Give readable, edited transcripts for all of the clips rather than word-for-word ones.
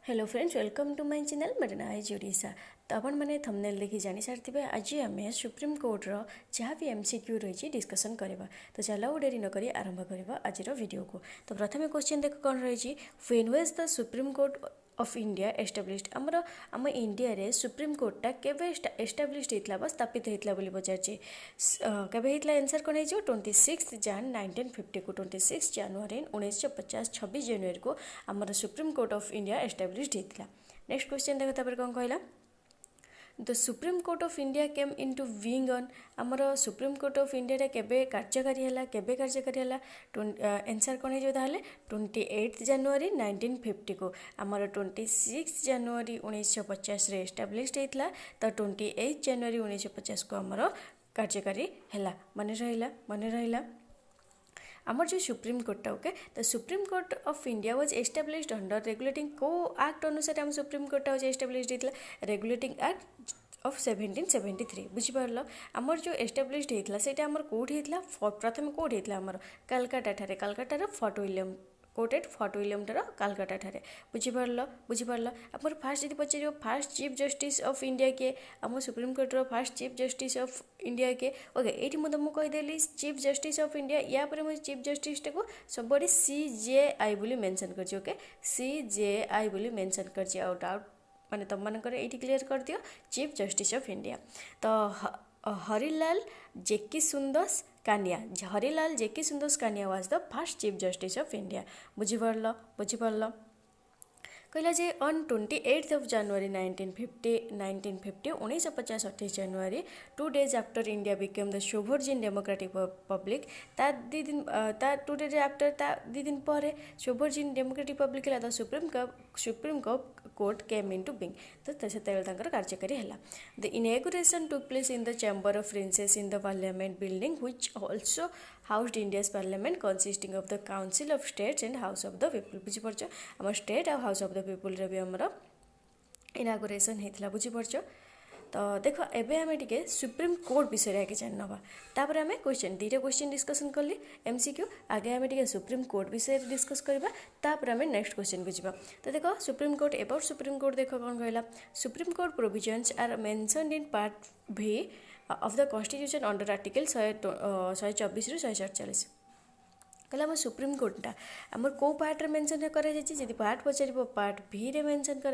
Hello friends, welcome to my channel मेरा ना है जोड़ीसा। तो आपण मैंने थंबनेल देखि जानी सारे आज आम सुप्रीम कोर्टर जहाँ भी एमसीक्यू रही डिस्कसन करवा। तो चलो डेरी नक आरंभ करवा आज वीडियो को। तो प्रथम क्वेश्चन देख कौन रही, when was the supreme court of India established. आम इंडिया रे सुप्रीम कोर्टा केवे एस्टाब्लिश्ड होता बा स्थापित होता पचारे केवे होता आंसर कौन हो 26 जान 1950 को 26 जनवरी 1950 26 जनवरी को आमर supreme court of India established होता। नेक्स्ट क्वेश्चन देख तापर कौन कहला, the supreme court of India came into being on. आमर सुप्रीम कोर्ट ऑफ इंडिया केबे कार्यकारी है केबे कार्यकारी है आंसर कौन हो 28 जनवरी 1950 को आमर 26 जनवरी 1950 रे एस्टाब्लिश्ड होता। तो 28 जनवरी 1950 को आमर कार्यकारी है। मन रहा आमर जो supreme Carta okay the supreme court of India was established under regulating को एक्ट अनुसार आम सुप्रीम कोर्टा वाज एस्टाब्लिश्ड होता रेगुलेटिंग एक्ट ऑफ 1773। बुझिपार आमर जो एस्टाब्लिश्ड होता से कौटी होता प्रथम कौटी होता आमर कालकाटा कालकाटार फोर्ट विलियम कोर्टेड फोर्ट विलियम कालकाटा ठारे। बुझिपार आमर फास्ट जी पचार first chief justice of India किए आम सुप्रीम कोर्टर first chief justice of India किए ओके ये तुमको कहीदेली चीफ जस्टिस ऑफ इंडिया या पर मुझे चीफ जस्टिस को सबुआड़े CJI बोली मेंशन कर ओके CJI बोली मेंशन कर आउट माने तुम मानकर ये क्लीयर कर दियो चीफ जस्टिस ऑफ इंडिया। तो Harilal Jeki Sundas Kania Harilal Jeki Sundas Kania was the first chief justice of India. बुझिपार कहला जे on 28 January 1950 1950 28 January 2 days after India became the sovereign democratic public ता 2 days आफ्टर ता 2 दिन पर सोभरजिन डेमोक्रेटिक पब्लिक है supreme court came into being. तो से कार्यकारी है। The inauguration took place in the chamber of princes in the parliament building which also housed India's parliament consisting of the council of states and house of the people. बुझीपार आम state और house of the people रे भी आमर inauguration होता। बुझीपार तो देख एबे आमे टिके सुप्रीम कोर्ट विषय आगे जान नवा तापर आमे क्वेश्चन दुईटा क्वेश्चन डिस्कसन कली एमसीक्यू आगे आमे टिके सुप्रीम कोर्ट विषय डिस्कस करबा तापर आमे नेक्स्ट क्वेश्चन को जिबा। तो देखो supreme court about supreme court देखो कौन कहला, supreme court provisions are mentioned in part V of the constitution under article 124 रु 148। कहला आम सुप्रीम कोर्टा आमर कौ पार्ट मेंशन कर पार्ट पचार पार्ट V रे मेंशन कर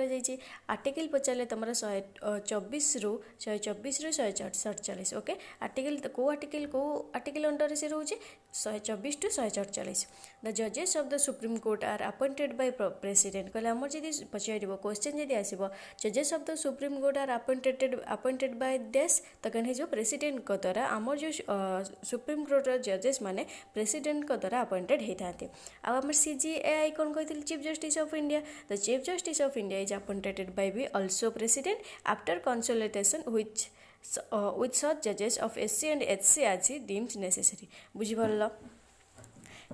आर्टिकल पचारे तुम 124 रु 147 ओके आर्टिकल कौ आर्टिकल अंडर से रोचे 124 टू 148। द जजेस of the supreme court are appointed by president. कहला आमर जदि पचार क्वेश्चन जदि आसो जजेस of the supreme court are appointed by देश तो कौन हो प्रेसिडेंट द्वारा आमर जो सुप्रीम कोर्ट जजेस माने प्रेसिडेंट द्वारा अपॉइंटेड होते। आम CJI कौन कहते chief justice of India. The chief justice of India is appointed by be also president after consultation with such judges of SC and HC as he deems necessary। बुझिपार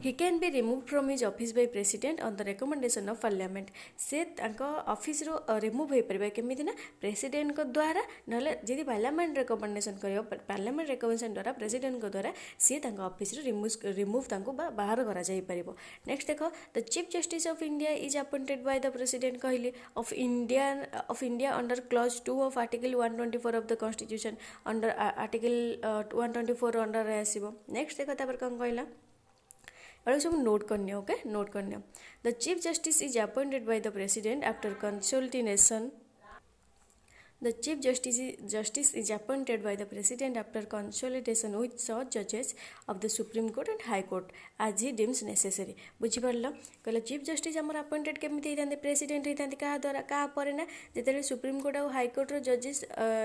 he can be removed from his office by president on the recommendation of parliament। से office रो remove हो पारे केमी ना president द्वारा ना जी parliament recommendation कर पार्लियामेंट रेकमेंडेशन द्वारा प्रेसिडेंट द्वारा सी ऑफिस रिमूव बाहर कर। नेक्स्ट देख the chief justice of India is appointed by the president कहली of India under clause 2 of article 124 of the constitution under article 124 under आसो। नेक्स्ट देख तापर कौन कहला सब नोट करने ओके नोट करने the chief justice is appointed by the president after consultation. The chief justice is appointed by the president after consultation with such judges of the Supreme Court and High Court as he deems necessary। बुझीपार कहला chief justice आमर appointed केमी होता president होता क्या द्वारा क्या पर ना जिते सुप्रीम कोर्ट और हाई कोर्टर जजेस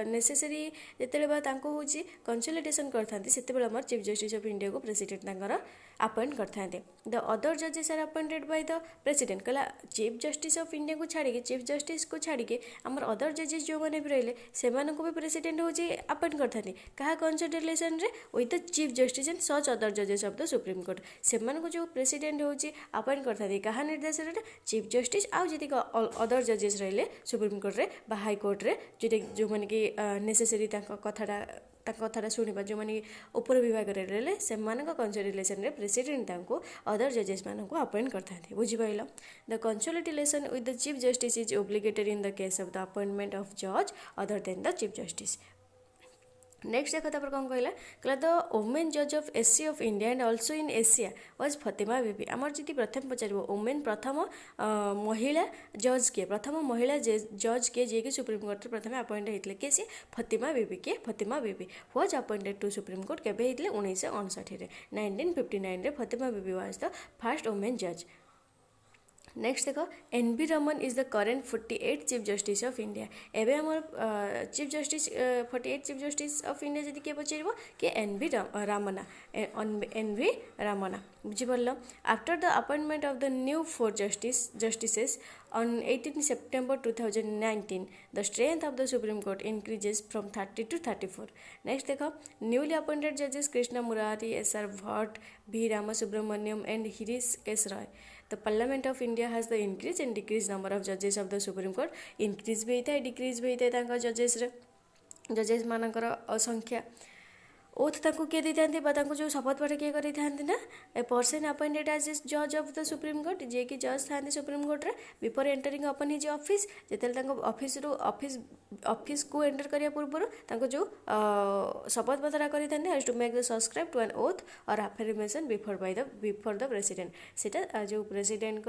नेसेसरी जिते हूँ कंसल्टेशन करते आम चीफ जस्टिस ऑफ इंडिया को प्रेसिडेंट अपॉइंट करते। द अदर जजेस are appointed by the president कहला चीफ जस्टिस ऑफ इंडिया को छाड़ी चीफ जस्टिस को छाड़ी आमर अदर जजेस जो मैंने भी रही से भी प्रेसिडेंट हूँ अपॉइंट करते क्या consultation with the chief justice and such other जजेस ऑफ द सुप्रीम कोर्ट से जो प्रेसिडेंट हूँ अपॉइंट करते क्या निर्देश चीफ जस्टिस आउ जी अदर जजेस रही सुप्रीम कोर्ट रे हाई कोर्ट रे जो मैंने कि नेसेसरी कथाटा कथाटा शुणा जो मैंने ऊपर विभाग में रहे से कंसोलिडेशन रे प्रेसिडेंट अदर जजेस मान अपॉइंट करते बुझीपाल the consolidation with the chief justice is obligated in the case of the appointment of जज other than the chief justice next देखो तापर कौन कहला द वुमेन जज of SC of India and also in Asia was Fatima Bibi आमर जी प्रथम पचार women प्रथम महिला जज किए प्रथम महिला जज किए जी कि सुप्रीम कोर्ट प्रथम अपॉइंट होते किए सी फतिमा बीबी किए Fatima Bibi was appointed to supreme court केबे होते 1959 1959 Fatima Bibi was the first women जज नेक्स्ट देख N V. Ramana is the current 48 chief justice of India एवं आम chief justice 48 chief justice of India जब किए पचार कि एन.वी. रामना एन.वी. रामना बुझीपार after the appointment of the new 4 justices on 18 September 2019 the strength of the Supreme Court increases from 30 to 34 next देखो newly appointed judges Krishna Murari S.R. Bhatt B. Ramasubramaniam and Hirish S. Roy the Parliament of India has the increase and decrease number of judges of the Supreme Court increase भी होता है decrease भी होता है जजेस मानकर संख्या oath ताकू किए देते जो शपथ पाठ किए करें ना a person appointed as a जज ऑफ द सुप्रीम कोर्ट जे कि जज था सुप्रीम कोर्ट रे बिफोर एंटरिंग अपन हिज ऑफिस जिते ऑफिस को एंटर करिया पूर्व जो शपथ पत्र करें has to make the subscribe to an oath or affirmation before the president सेटा जो प्रेसिडेंट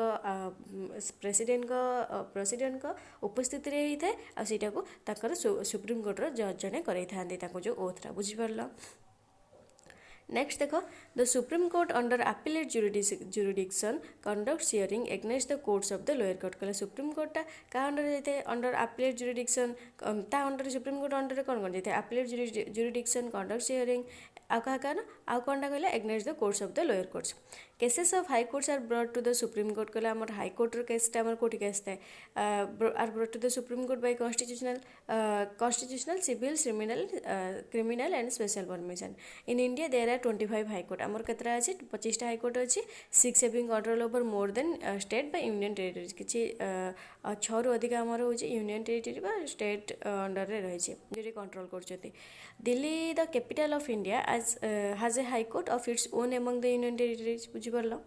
को उपस्थित होता है आ सेटा को सुप्रीम कोर्टर जज जने करें जो ओथटा बुझीपार नेक्स्ट देखो the supreme court under appellate jurisdiction conducts hearing against the courts of the lower court कहला सुप्रीम कोर्टा क्या अंडर जाते अंडर अपीलेट जुरिडिक्शन ता अंडर सुप्रीम कोर्ट अंडर कौन कौन जाते अपीलेट जुरिडिक्शन कंडक्ट्स हियरिंग आउ कौनटा कहला against the courts of the lower courts cases of high courts are brought to the supreme court कहला आमर हाई कोर्टर केसटा आमर कोठी केस थाए are brought to the supreme court by constitutional civil criminal and special permission in India there are 25 high court आमर केतरा अछि 25टा हाई कोर्ट अछि 6 having control over more than state by union territories किछि 6 रु अधिक आमर होछि यूनियन टेरिटरी बा स्टेट अंडर रे रहिछि जे कंट्रोल करछथि Delhi the capital of India as has a high court of its own among the union territories बुझिपारलो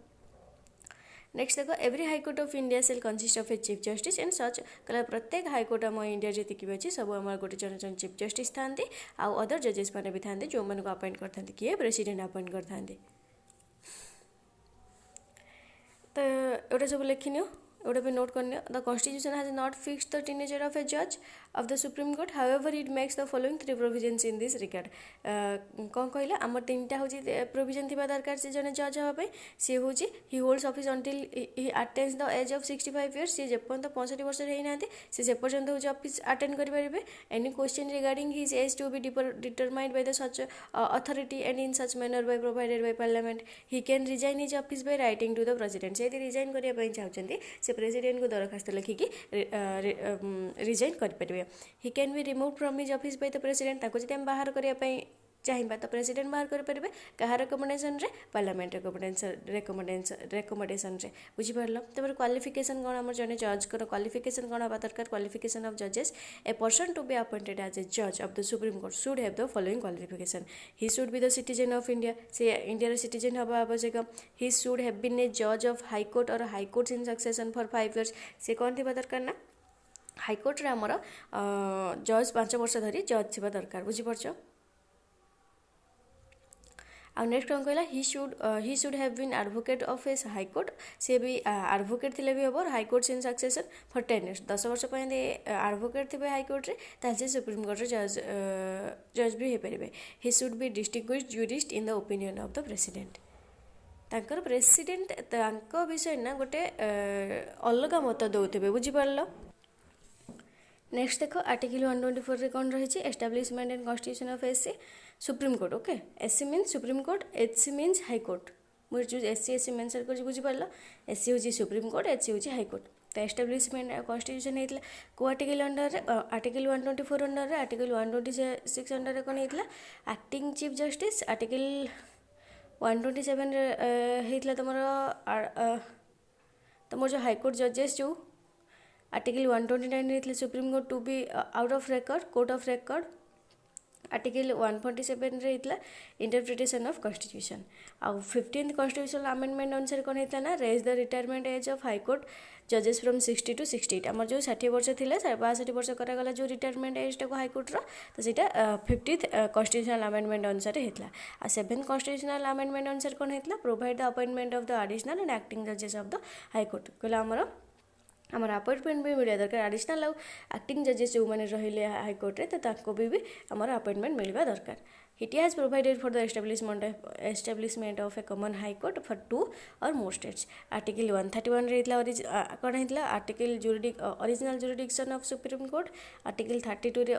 नेक्स्ट देखो every high court of India shall consist of a chief justice and such कहला प्रत्येक high court आम India जी भी अच्छी सब आम गोटे जन जन चीफ जस्टिस था आउ अदर जजेस मैंने भी था जो मैंने अपॉइंट करते किए प्रेसिडेंट अपॉइंट करते तो एटा सब लिखिनियो एटा भी नोट करनियो the constitution has not fixed the teenager of a जज of the supreme court however it makes the following 3 provisions in this regard कौन कहला आम 3टा हूँ प्रोविजन थी दरकार से जन जज हाँपाई सी हूँ he holds office until he attains the age of 65 years सी जेपर्यंत 65 वर्ष होना से पर्यंत हूँ ऑफिस अटेंड करेंगे any question regarding his age to be determined by the such authority and in such manner by provided by parliament he can resign his office by writing to the president से resign करने चाहते से president को दरखास्त लिखिकी resign करेंगे हि can be remove from his office bye the president जब हम बाहर करने चाहिए तो प्रेसिडेंट बाहर करेंगे क्या रेकमेंडेशन रे पार्लियामेंट रेकमेंडेशन रे बुझीपार तब क्वालिफिकेशन कौन आम जन जज कर क्वालिफिकेशन कौन हवा दरकार क्वालिफिकेशन ऑफ जजेस a person to be appointed as a जज of the supreme court should have the following qualification he should be the citizen of India से इंडिया सिटीजन हवा आवश्यक ही शुड हैव बीन ए जज of high court और high court in succession for 5 years से कौन थी दरकार ना हाईकोर्ट रे आमर जज 5 वर्ष धरी जज थी दरकार बुझीपार आ नेक्स्ट कौन कहला he should have been advocate of a high court सी भी एडवोकेट थिले भी हम high court in succession for 10 years 10 वर्ष पर एडवोकेट थे हाई कोर्ट रे ताजे सुप्रीम कोर्ट रे जज भी हो पारे he should be distinguished jurist in the opinion of the president तांकर प्रेसिडेंट तांको विषय ना गोटे अलग मत दौथे बुझीपार नेक्स्ट देखो आर्टिकल 124 रे कौन रही establishment and constitution of SC supreme court okay SC means supreme court HC means high court मुझे एससी एससी मेंशन कर बुझीपार एससी हूँ सुप्रीम कोर्ट एचसी हूँ हाई कोर्ट तो एस्टाब्लिशमेंट कॉन्स्टिट्यूशन होता को article under article 124 under article 126 under कौन होता acting chief justice article 127 होता तुम जो हाईकोर्ट जजेस जो आर्टिकल 129 होता supreme court to be out of record court of record article 147 रे इतला इंटरप्रिटेशन ऑफ कॉन्स्टिट्यूशन आउ 15th कॉन्स्टिट्यूशनल अमेंडमेंट अनुसार कौन होता ना raise the retirement age of high court जजेस फ्रॉम 60 to 68 आमर जो 60 वर्ष थिले 62 वर्ष करागला जो रिटायरमेंट एजटा को हाईकोर्टर तो सीटा 50th कॉन्स्टिट्यूशनल अमेंडमेंट अनुसार होता आ 7th कॉन्स्टिट्यूशनल अमेंडमेंट अनुसार कौन होता provide the appointment of the additional and acting जजेस ऑफ द हाईकोर्ट कहला आमर अपॉइंटमेंट भी मिलवा दरकार एडिशनल एक्टिंग जजेस जो मैंने रहिले हाईकोर्ट रे तो भी आमर अपॉइंटमेंट मिलवा दरकार It has provided for the establishment of a common high court for 2 or more states. Article 131 रे इतला कौन है article original jurisdiction of supreme court article 32 रे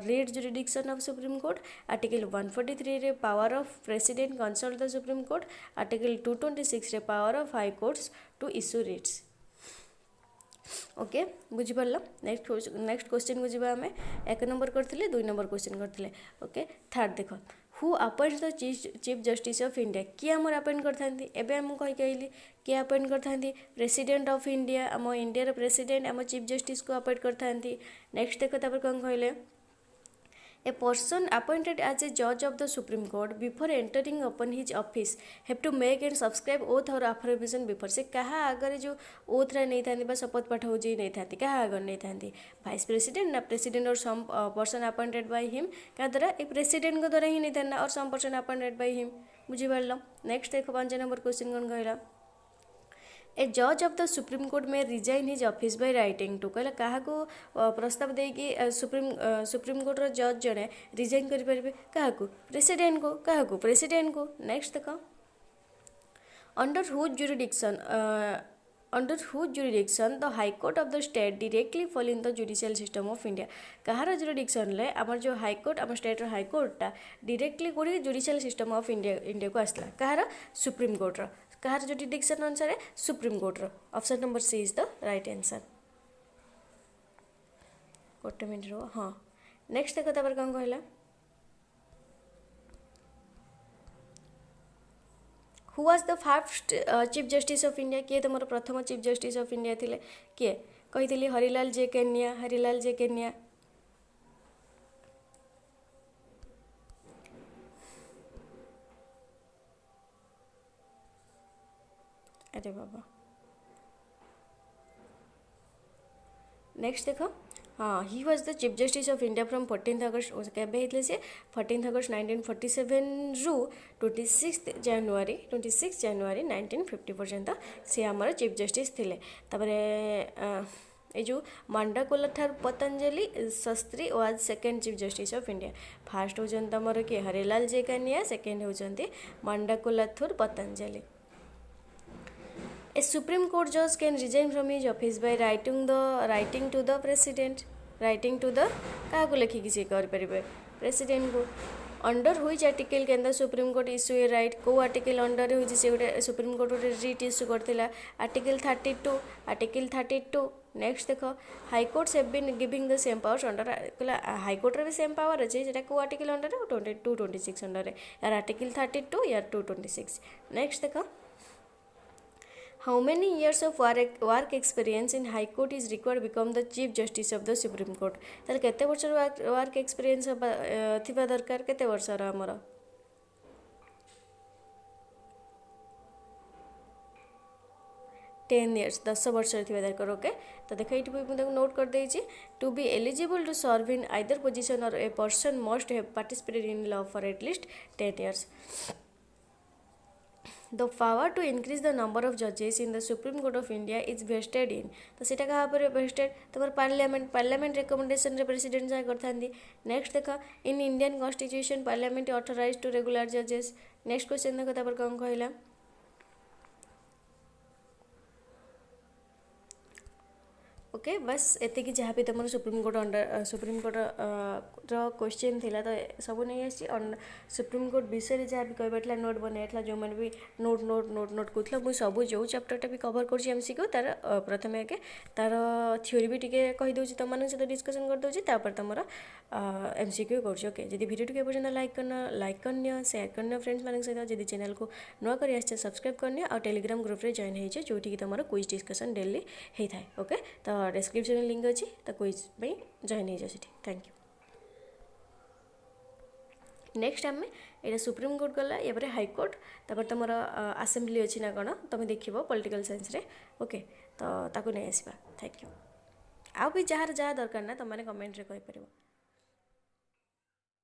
writ jurisdiction of supreme court article 143 रे power of president consult the supreme court article 226 रे power of high courts to issue writs okay बुझिपार next question को जीवा आमे 1 number करथिले 2 number question करथिले okay third देखो who appoints the chief justice of India किए आमर अपॉइंट करथांती एबे हम कहि कहली किए अपॉइंट करथांती प्रेसिडेंट ऑफ इंडिया आम इंडिया रो प्रेसिडेंट आम चीफ जस्टिस को अपॉइंट करथांती नेक्स्ट देखो तापर कोन कहले A person appointed as a judge of the Supreme Court before entering upon his office have to make and subscribe oath or affirmation before से कहा अगर जो oath रा नहीं थांती बा शपथ पाठ हो जी नहीं थांती कहा अगर नहीं थांती वाइस प्रेसिडेंट ना प्रेसिडेंट और some person appointed by him क्या द्वारा ए प्रेसिडेंट को द्वारा ही नहीं थाना और some person appointed by him बुझी पारल नेक्स्ट देखो 5 नंबर क्वेश्चन कौन कहला ए जज of the supreme Court may resign his office by writing to कहला क्या प्रस्ताव दे कि सुप्रीम कोर्ट रो जज जड़े रिजाइन करें क्या प्रेसिडेंट को नेक्स्ट देख under whose jurisdiction the high court of the state directly fall in the judicial system of India कहार जुरिडिक्शन ले आमर जो हाई कोर्ट आम स्टेट हाई कोर्टा डायरेक्टली कोड़ी जुडिशियल सिस्टम ऑफ इंडिया को आसला कहार सुप्रीम कोर्ट रो कहार जुरिडिक्शन अनुसार सुप्रीम कोर्ट रो option number C is the right answer गोटे मिनट रो हाँ नेक्स्ट देखो तापर कौन कहला who was the first chief justice of India किए तुम प्रथम चीफ जस्टिस ऑफ इंडिया थिले किए कही हरिलाल जे केनिया अरे बाबा नेक्स्ट देखो हाँ he was the chief justice of India from 14th अगस्त केबे हितले से 14th अगस्त 1947 रु 26 जनवरी 1950 पर्यंत से आमर चीफ जस्टिस थिले तापरे ए जो Mandakolathur Patanjali Shastri was second chief justice of India first होजन तमर के हरिलाल जे कानिया सेकेंड होजंती Mandakolathur Patanjali A Supreme Court judge can resign from his office by writing to the president. Writing to the क्या को लिखिकी से कर परिबे प्रेसिडेंट को under which article can the supreme Court issue a writ को आर्टिकल अंडर हुई से गोटे Supreme Court गोटे रिट इश्यू करथिला आर्टिकल 32 नेक्स्ट देख high courts have been giving the same powers under कहला हाई कोर्ट रे भी सेम पावर अच्छे जेटा को आर्टिकल अंडर 226 अंडर यार आर्टिकल 32 यार 226 नेक्स्ट देख How many years of work experience in High Court is required to become the Chief Justice of the Supreme Court? ताले केते वर्ष वर्क एक्सपीरियंस थिबा दरकार केते वर्ष रा हमर 10 years 10 वर्ष थिबा दरकार ओके तो देखो एटी मुझे नोट कर देछि to be eligible to serve in either position और a person must have participated in law for at least 10 years. The power to increase the number of judges in the Supreme Court of India is vested in तो सीटा कहाँ पर vested तमर parliament recommendation रे president जा करथांदी next देखा in Indian constitution parliament authorised to regular जजेस नेक्स्ट क्वेश्चन देखो तापर कौन कहला ओके बस एति कि जहाँ भी तुम सुप्रीम कोर्ट रो क्वेश्चन थिला तो सब नहीं आसी सुप्रीम कोर्ट विषय जहाँ भी कहबाला नोट बनाइला जो मैंने भी नोट करूला मुझे सब जो चैप्टरटा भी कवर कर एमसीक्यू तार प्रथम आगे तार थ्योरी भी टिके कहीदे तुम सहित डिस्कसन करदे तुम एमसीक्यू कर ओके जब वीडियो टे पर्यटन लाइक करनी सेयार करनी फ्रेंड्स मान सहित जब चैनल को नुआ कर सब्सक्राइब करनी और टेलीग्राम ग्रुप रे जॉइन होइछे जोटी तुम क्विज डिस्कसन डेली होता है ओके तो डिस्क्रिप्शन लिंक अच्छी तो क्विज जॉइन हो थैंक यू। नेक्स्ट आम ये सुप्रीमकोर्ट गला या हाइकोर्ट तापर तुम आसेम्बली अच्छी ना कौन तुम देख पॉलिटिकल साइंस रे ओके तो ताकू नहीं आसवा थैंक यू। आउ भी जार जहाँ दरकार ना तुमने कमेंट रे कहि परिबो।